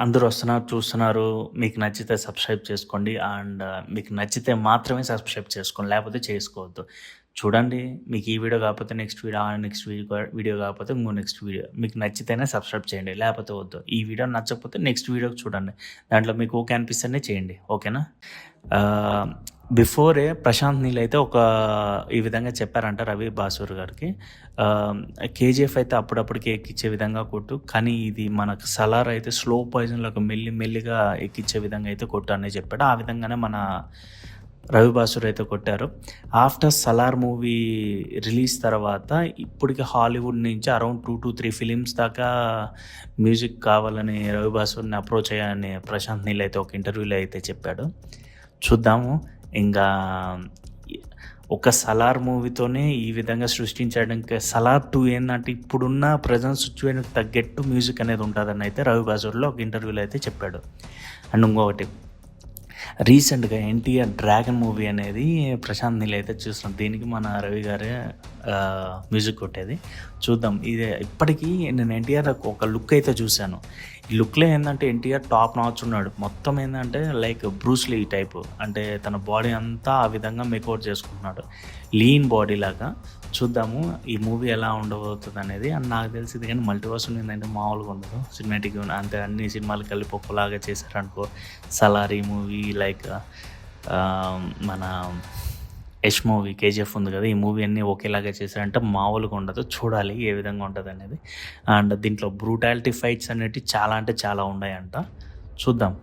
అందరూ వస్తున్నారు, చూస్తున్నారు. మీకు నచ్చితే సబ్స్క్రైబ్ చేసుకోండి. అండ్ మీకు నచ్చితే మాత్రమే సబ్స్క్రైబ్ చేసుకోండి. లేకపోతే చేసుకోవద్దు. చూడండి, మీకు ఈ వీడియో కాకపోతే నెక్స్ట్ వీడియో, నెక్స్ట్ వీడియో కాకపోతే ఇంకో నెక్స్ట్ వీడియో. మీకు నచ్చితేనే సబ్స్క్రైబ్ చేయండి. లేకపోతే వద్దు. ఈ వీడియో నచ్చకపోతే నెక్స్ట్ వీడియో చూడండి. దాంట్లో మీకు ఓకే అనిపిస్తేనే చేయండి. ఓకేనా? బిఫోరే ప్రశాంత్ నీల్ అయితే ఈ విధంగా చెప్పారంట రవి బాసూర్ గారికి. కేజీఎఫ్ అయితే అప్పుడప్పటికి ఎక్కించే విధంగా కొట్టు, కానీ ఇది మనకు సలార్ అయితే స్లో పాయిజన్లకు మెల్లిగా ఎక్కించే విధంగా అయితే కొట్టు అని చెప్పాడు. ఆ విధంగానే మన రవి బాసూర్ అయితే కొట్టారు. ఆఫ్టర్ సలార్ మూవీ రిలీజ్ తర్వాత ఇప్పటికి హాలీవుడ్ నుంచి అరౌండ్ 2 to 3 ఫిలిమ్స్ దాకా మ్యూజిక్ కావాలని రవి బాసూర్ని అప్రోచ్ అయ్యాలని ప్రశాంత్ నీల్ అయితే ఒక ఇంటర్వ్యూలో అయితే చెప్పాడు. చూద్దాము. ఇంకా ఒక సలార్ మూవీతోనే ఈ విధంగా సృష్టించడానికి, సలార్ 2 ఏంటంటే ఇప్పుడున్న ప్రజెంట్ సిచ్యువేషన్కి తగ్గట్టు మ్యూజిక్ అనేది ఉంటుందని అయితే రవి బాసూర్లో ఒక ఇంటర్వ్యూలో అయితే చెప్పాడు. అండ్ ఇంకొకటి, రీసెంట్గా ఎన్టీఆర్ డ్రాగన్ మూవీ అనేది ప్రశాంత్ నీల్ అయితే చూస్తున్నాం. దీనికి మన రవి గారే మ్యూజిక్ కొట్టేది. చూద్దాం. ఇది ఇప్పటికీ నేను ఎన్టీఆర్ ఒక లుక్ అయితే చూశాను. ఈ లుక్లో ఏంటంటే ఎన్టీఆర్ టాప్ నాచ్ ఉన్నాడు. మొత్తం ఏంటంటే లైక్ బ్రూస్లీ టైపు, అంటే తన బాడీ అంతా ఆ విధంగా మేకౌట్ చేసుకుంటున్నాడు, లీన్ బాడీ లాగా. చూద్దాము ఈ మూవీ ఎలా ఉండబోతుంది అనేది. అండ్ నాకు తెలిసింది కానీ మల్టీవర్స్ ఏంటంటే మామూలుగా ఉండదు. సినిమాటిక్ అంటే అన్ని సినిమాలు కలిపి ఒక్కలాగా చేశారనుకో. సలారీ మూవీ లైక్ మన యష్ మూవీ కేజీఎఫ్ ఉంది కదా, ఈ మూవీ అన్నీ ఒకేలాగా చేశారంటే మామూలుగా ఉండదు. చూడాలి ఏ విధంగా ఉంటుంది అనేది. అండ్ దీంట్లో బ్రూటాలిటీ ఫైట్స్ అనేవి చాలా అంటే చాలా ఉన్నాయంట. చూద్దాం.